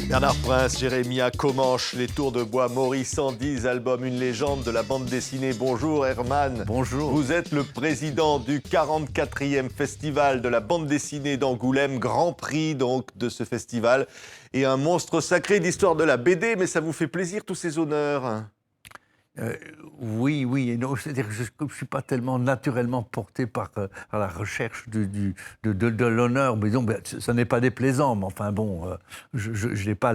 Bernard Prince, Jérémia Comanche, Les Tours de Bois, Maurice 110, album Une légende de la bande dessinée. Bonjour Herman. Bonjour. Vous êtes le président du 44e festival de la bande dessinée d'Angoulême, grand prix donc de ce festival. Et un monstre sacré d'histoire de la BD, mais ça vous fait plaisir tous ces honneurs? Oui et non. C'est-à-dire que je ne suis pas tellement naturellement porté par à la recherche de l'honneur. Mais donc, ça n'est pas déplaisant, mais enfin bon, je n'ai pas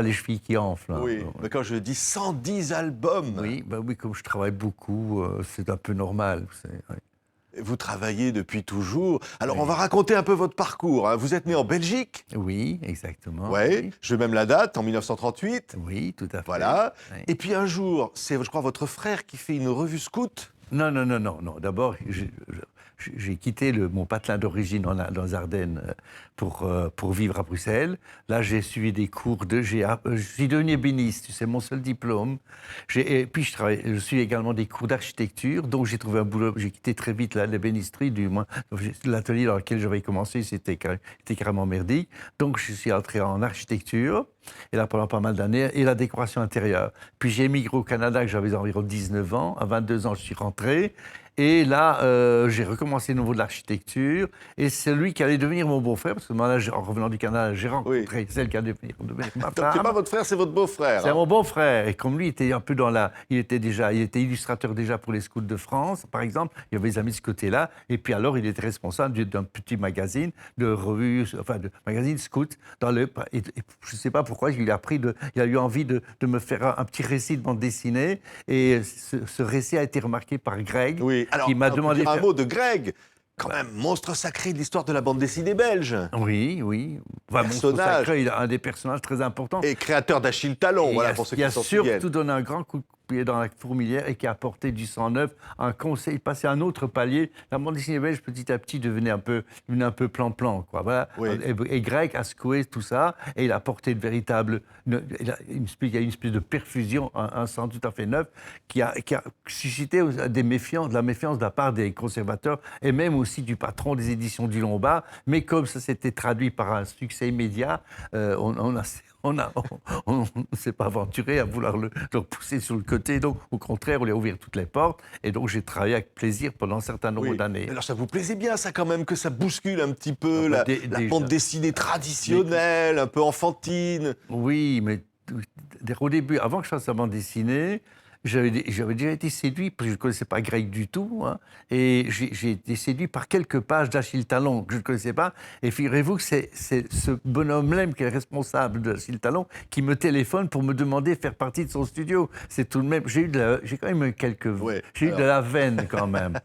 les chevilles qui enflent. Hein. Oui, mais quand je dis 110 albums. Oui, oui, comme je travaille beaucoup, c'est un peu normal. Oui. Vous travaillez depuis toujours. Alors, Oui. on va raconter un peu votre parcours. Hein. Vous êtes né en Belgique? Oui, exactement. Oui. Je vais même la date, en 1938. Oui, tout à fait. Voilà. Oui. Et puis un jour, c'est, je crois, votre frère qui fait une revue scout. Non. D'abord, j'ai quitté mon patelin d'origine dans les Ardennes pour vivre à Bruxelles. Là, j'ai suivi des cours je suis devenu ébéniste, c'est mon seul diplôme. Et puis, je suis également des cours d'architecture, donc j'ai trouvé un boulot. J'ai quitté très vite l'ébénisterie, du moins. L'atelier dans lequel j'avais commencé, c'était carrément merdique. Donc, je suis entré en architecture, et là, pendant pas mal d'années, et la décoration intérieure. Puis, j'ai émigré au Canada, que j'avais environ 19 ans. À 22 ans, je suis rentré. Et là, j'ai recommencé au niveau de l'architecture. Et c'est lui qui allait devenir mon beau-frère, parce que moi, là, en revenant du Canada, j'ai rencontré celle qui allait devenir ma Donc, femme. c'est pas votre frère, c'est votre beau-frère. C'est Hein. mon beau-frère. Et comme lui était un peu il était illustrateur déjà pour les Scouts de France, par exemple. Il y avait des amis de ce côté-là. Et puis alors, il était responsable d'un petit magazine, de magazine scout. Et je ne sais pas pourquoi, il a eu envie de me faire un petit récit de bande dessinée. Et ce récit a été remarqué par Greg, Oui. Alors, qui m'a demandé un mot de Greg. Quand même, monstre sacré de l'histoire de la bande dessinée belge. Oui. Enfin, Monstre Personnage. Sacré, il a un des personnages très importants. Et créateur d'Achille Talon, Et voilà, pour ceux qui s'en Il a souviennent. surtout donné un grand coup de pied dans la fourmilière et qui a apporté du sang neuf, un conseil, passé à un autre palier. La bande dessinée belge, petit à petit, devenait un peu plan-plan, quoi. Voilà. Oui. Et Greg a secoué tout ça et il a apporté il y a une espèce de perfusion, un sang tout à fait neuf qui a suscité de la méfiance de la part des conservateurs et même aussi du patron des éditions du Lombard. Mais comme ça s'était traduit par un succès immédiat, on ne s'est pas aventuré à vouloir le repousser sur le côté. Donc, au contraire, on lui a ouvert toutes les portes. Et donc, j'ai travaillé avec plaisir pendant un certain nombre d'années. Alors, ça vous plaisait bien, ça, quand même, que ça bouscule un petit peu la bande dessinée traditionnelle, un peu enfantine. Oui, mais au début, avant que je fasse la bande dessinée, j'avais déjà été séduit, parce que je ne connaissais pas Greg du tout, hein, et j'ai été séduit par quelques pages d'Achille Talon que je ne connaissais pas. Et figurez-vous que c'est ce bonhomme-là qui est responsable d'Achille Talon qui me téléphone pour me demander de faire partie de son studio. C'est tout de même... J'ai quand même eu eu de la veine quand même.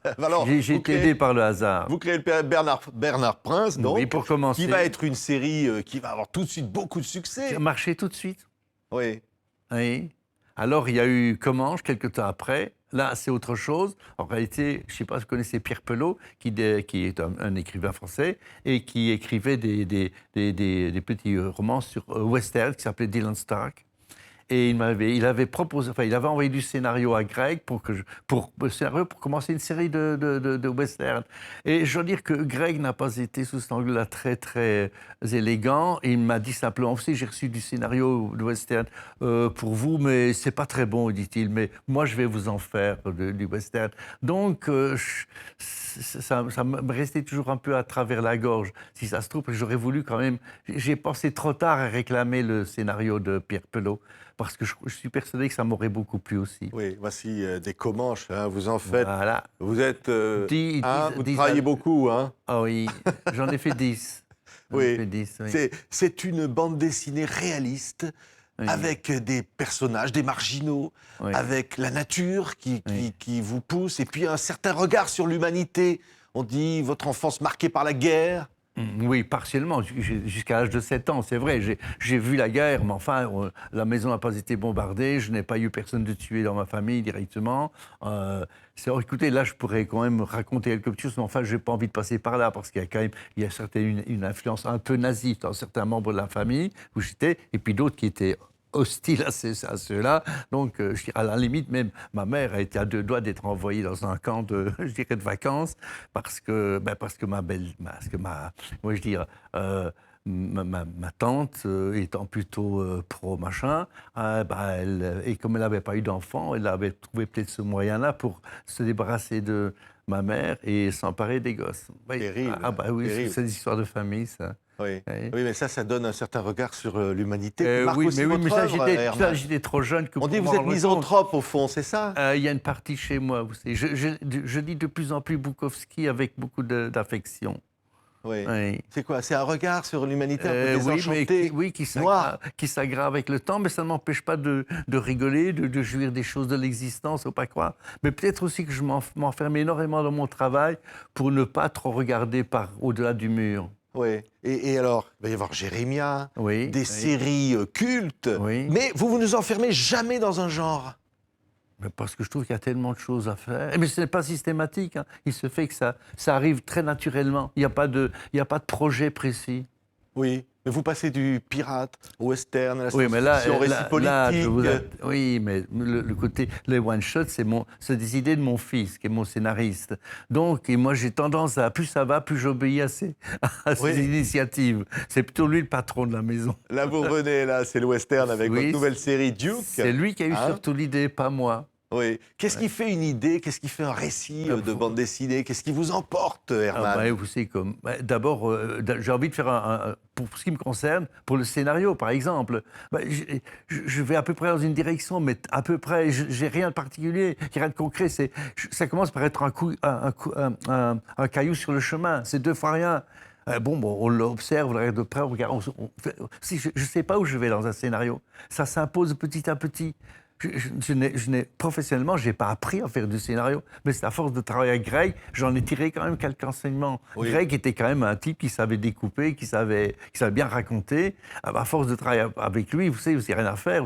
J'ai été aidé par le hasard. Vous créez le Bernard Prince, donc, oui, pour commencer, qui va être une série qui va avoir tout de suite beaucoup de succès. Qui a marché tout de suite. Oui. Alors, il y a eu Comanche, quelques temps après. Là, c'est autre chose. En réalité, je ne sais pas si vous connaissez Pierre Pelot, qui est un écrivain français et qui écrivait des petits romans sur western qui s'appelait Dylan Stark. Et il avait envoyé du scénario à Greg pour commencer une série de western. Et je veux dire que Greg n'a pas été sous cet angle-là très, très élégant. Et il m'a dit simplement, vous savez, j'ai reçu du scénario de western pour vous, mais c'est pas très bon, dit-il. Mais moi, je vais vous en faire du western. Donc, ça me restait toujours un peu à travers la gorge. Si ça se trouve, j'aurais voulu quand même... J'ai pensé trop tard à réclamer le scénario de Pierre Pelot, parce que je suis persuadé que ça m'aurait beaucoup plu aussi. Oui, voici des Comanches, hein, vous en faites. Voilà. Vous êtes... vous travaillez beaucoup, hein. Ah oui, j'en ai fait 10. Oui. C'est une bande dessinée réaliste, avec des personnages, des marginaux, avec la nature qui vous pousse, et puis un certain regard sur l'humanité. On dit votre enfance marquée par la guerre. Oui, partiellement, jusqu'à l'âge de 7 ans, c'est vrai. J'ai vu la guerre, mais enfin, la maison n'a pas été bombardée, je n'ai pas eu personne de tué dans ma famille directement. Écoutez, là, je pourrais quand même raconter quelque chose, mais enfin, je n'ai pas envie de passer par là, parce qu'il y a quand même une influence un peu nazie dans certains membres de la famille où j'étais, et puis d'autres qui étaient hostile à ceux-là. Donc, à la limite, même ma mère a été à 2 doigts d'être envoyée dans un camp de vacances parce que ma tante, étant plutôt pro-machin, et comme elle n'avait pas eu d'enfant, elle avait trouvé peut-être ce moyen-là pour se débarrasser de ma mère et s'emparer des gosses. Oui. Terrible, Oui, terrible. c'est des histoires de famille, ça. Oui. Oui. Oui, mais ça donne un certain regard sur l'humanité. qui marque Oui, aussi mais votre ça, œuvre, Herman. j'étais trop jeune que On pour dit que m'en vous êtes rendre compte. misanthrope, au fond, c'est ça? Il y a une partie chez moi, vous savez. Je lis de plus en plus Bukowski avec beaucoup d'affection. Oui. Oui. C'est quoi? C'est un regard sur l'humanité un peu Oui, désenchanté, mais qui s'aggrave avec le temps, mais ça ne m'empêche pas de rigoler, de jouir des choses de l'existence, faut pas croire. Mais peut-être aussi que je m'enferme énormément dans mon travail pour ne pas trop regarder au-delà du mur. Oui. Et alors, il va y avoir Jérémia, Oui, des oui. séries cultes, Oui. mais vous nous enfermez jamais dans un genre. Mais parce que je trouve qu'il y a tellement de choses à faire. Mais ce n'est pas systématique, hein. Il se fait que ça arrive très naturellement. Il n'y a pas de projet précis. Oui, mais vous passez du pirate au western, à la Oui, mais là, science-fiction, au récit politique. oui, mais le côté, les one-shots, c'est des idées de mon fils, qui est mon scénariste. Donc, et moi, j'ai tendance à, plus ça va, plus j'obéis à ses Oui. initiatives. C'est plutôt lui le patron de la maison. Là, vous revenez, là, c'est le western avec Oui, votre nouvelle série Duke. C'est lui qui a eu Hein? surtout l'idée, pas moi. Oui. Qu'est-ce qui fait une idée? Qu'est-ce qui fait un récit de bande dessinée? Qu'est-ce qui vous emporte, Herman? Vous savez, d'abord, j'ai envie de faire pour ce qui me concerne, pour le scénario, par exemple. Je vais à peu près dans une direction, mais à peu près, j'ai rien de particulier, rien de concret. Ça commence par être un caillou sur le chemin. C'est 2 fois rien. On l'observe, on le regarde de près, on regarde. Je ne sais pas où je vais dans un scénario. Ça s'impose petit à petit. Professionnellement, je n'ai pas appris à faire du scénario, mais c'est à force de travailler avec Greg, j'en ai tiré quand même quelques enseignements. Oui. Greg était quand même un type qui savait découper, qui savait bien raconter. À force de travailler avec lui, vous savez, rien à faire.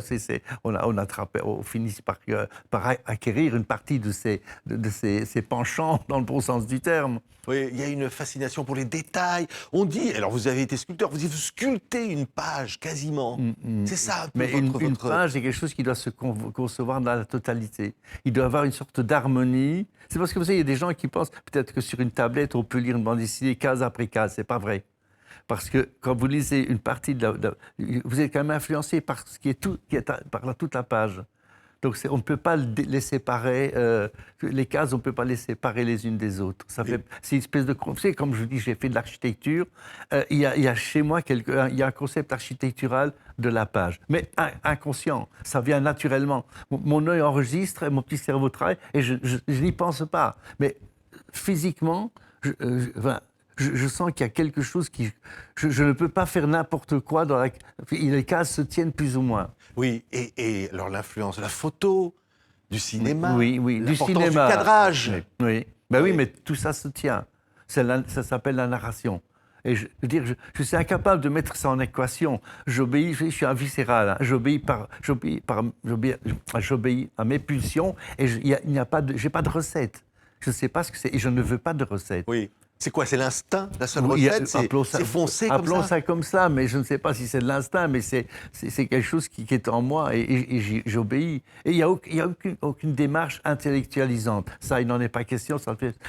On finit par acquérir une partie de ses penchants dans le bon sens du terme. Oui, il y a une fascination pour les détails. On dit, alors vous avez été sculpteur, vous sculptez une page quasiment. C'est ça un peu Mais une page, c'est quelque chose qui doit se concevoir dans la totalité. Il doit avoir une sorte d'harmonie. C'est parce que vous savez, il y a des gens qui pensent peut-être que sur une tablette, on peut lire une bande dessinée case après case. C'est pas vrai. Parce que quand vous lisez une partie vous êtes quand même influencé par ce qui est par toute la page. Donc on ne peut pas les séparer, les cases, on ne peut pas les séparer les unes des autres. C'est une espèce de... Vous savez, comme je vous dis, j'ai fait de l'architecture. Il y a chez moi il y a un concept architectural de la page, mais inconscient. Ça vient naturellement. Mon œil enregistre, mon petit cerveau travaille, et je n'y pense pas. Mais physiquement, je sens qu'il y a quelque chose qui... Je ne peux pas faire n'importe quoi les cases se tiennent plus ou moins. Oui, et alors l'influence de la photo, du cinéma, oui, du cinéma, du cadrage. Oui, mais tout ça se tient. Ça s'appelle la narration. Et je veux dire, je suis incapable de mettre ça en équation. J'obéis, je suis un viscéral. Hein. J'obéis à mes pulsions et j'ai pas de recette. Je ne sais pas ce que c'est et je ne veux pas de recette. Oui. C'est quoi? C'est l'instinct? La seule recette, c'est foncer comme ça? Appelons ça comme ça, mais je ne sais pas si c'est de l'instinct, mais c'est quelque chose qui est en moi et j'obéis. Et il n'y a aucune démarche intellectualisante. Ça, il n'en est pas question,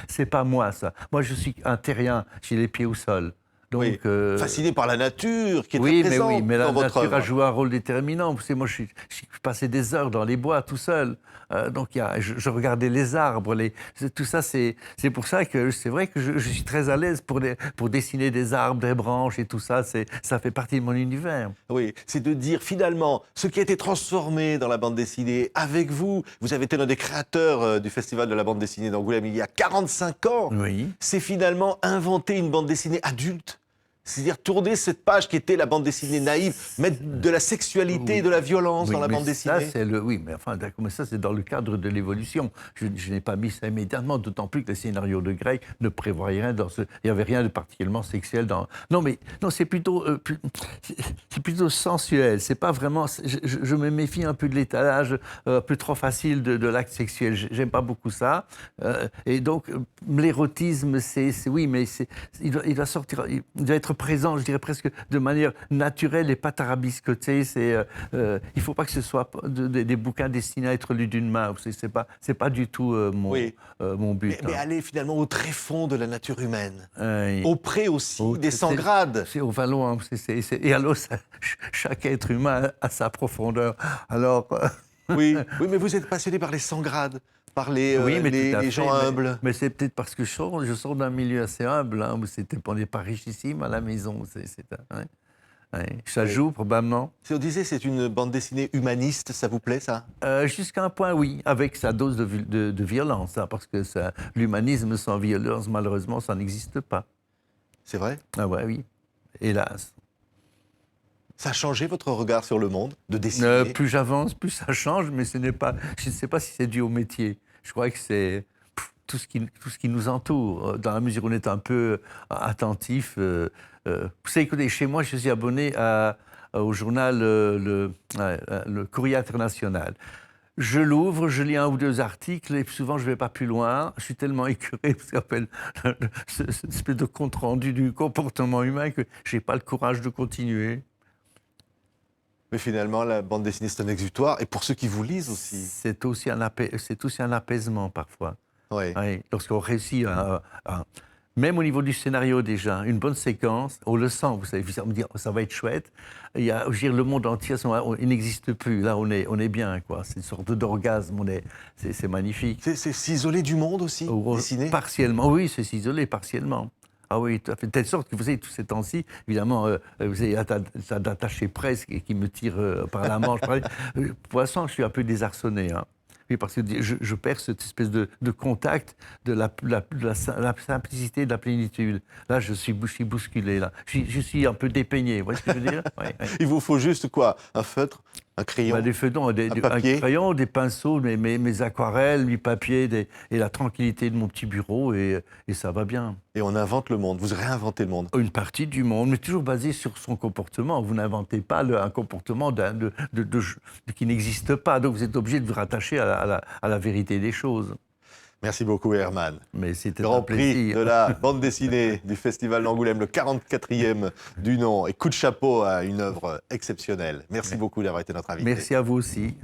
c'est pas moi, ça. Moi, je suis un terrien, j'ai les pieds au sol. Donc, fasciné par la nature qui est très présente mais la dans votre nature œuvre. a joué un rôle déterminant. Vous savez, moi, je passais des heures dans les bois tout seul. Donc, je regardais les arbres. Tout ça, c'est pour ça que c'est vrai que je suis très à l'aise pour dessiner des arbres, des branches et tout ça. Ça fait partie de mon univers. Oui, c'est de dire finalement ce qui a été transformé dans la bande dessinée avec vous. Vous avez été l'un des créateurs du Festival de la bande dessinée d'Angoulême il y a 45 ans. Oui. C'est finalement inventer une bande dessinée adulte. C'est-à-dire tourner cette page qui était la bande dessinée naïve, mettre de la sexualité et de la violence dans la bande dessinée. Mais enfin, ça, c'est dans le cadre de l'évolution. Je n'ai pas mis ça immédiatement, d'autant plus que le scénario de Greg ne prévoyait rien il n'y avait rien de particulièrement sexuel dans... Non, c'est plutôt sensuel. C'est pas vraiment... Je me méfie un peu de l'étalage un peu trop facile de l'acte sexuel. J'aime pas beaucoup ça. Et donc, l'érotisme, oui, mais il doit sortir... Il doit être être présent, je dirais presque de manière naturelle et pas tarabiscotée. Il ne faut pas que ce soit des bouquins destinés à être lus d'une main. C'est pas du tout mon but. Mais aller finalement au tréfonds de la nature humaine, auprès aussi des 100 grades. C'est au vallon, et alors chaque être humain a sa profondeur. Alors... Oui, mais vous êtes passionné par les 100 grades, par les gens humbles. Mais c'est peut-être parce que je sors d'un milieu assez humble, où on n'est pas richissime à la maison. Ça joue probablement. Si on disait c'est une bande dessinée humaniste, ça vous plaît ça? Jusqu'à un point, oui, avec sa dose de violence, parce que l'humanisme sans violence, malheureusement, ça n'existe pas. C'est vrai? Ah ouais, oui, hélas. Ça a changé votre regard sur le monde, de dessiner? Plus j'avance, plus ça change, mais je ne sais pas si c'est dû au métier. Je crois que c'est tout ce qui nous entoure, dans la mesure où on est un peu attentif. Vous savez, écoutez, chez moi, je suis abonné au journal le Courrier international. Je l'ouvre, je lis un ou deux articles et souvent je ne vais pas plus loin. Je suis tellement écœuré parce qu'on appelle cette espèce de compte-rendu du comportement humain que je n'ai pas le courage de continuer. Mais finalement, la bande dessinée, c'est un exutoire. Et pour ceux qui vous lisent aussi. C'est aussi un apaisement parfois. Oui. Oui, lorsqu'on réussit même au niveau du scénario déjà, une bonne séquence, on le sent, vous savez, on me dit ça va être chouette. Je veux dire, le monde entier, il n'existe plus. Là, on est bien, quoi. C'est une sorte d'orgasme, c'est magnifique. C'est s'isoler du monde aussi, dessiner? Partiellement, oui, c'est s'isoler partiellement. Ah oui, tout à fait. De telle sorte que vous savez, tous ces temps-ci, évidemment, vous avez d'attaché presse qui me tire par la manche. Pour l'instant, je suis un peu désarçonné. Oui, parce que je perds cette espèce de contact de la simplicité, de la plénitude. Là, je suis bousculé. Là. Je suis un peu dépeigné. Vous voyez ce que je veux dire? Ouais. Il vous faut juste quoi? Un feutre? Un crayon? Des feuilles, un crayon, des pinceaux, mes aquarelles, mes papiers, et la tranquillité de mon petit bureau, et ça va bien. Et on invente le monde, vous réinventez le monde? Une partie du monde, mais toujours basé sur son comportement. Vous n'inventez pas un comportement qui n'existe pas, donc vous êtes obligé de vous rattacher à la vérité des choses. Merci beaucoup Herman. Mais c'était Grand un plaisir. prix de la bande dessinée du Festival d'Angoulême, le 44e du nom. Et coup de chapeau à une œuvre exceptionnelle. Merci beaucoup d'avoir été notre invité. Merci à vous aussi.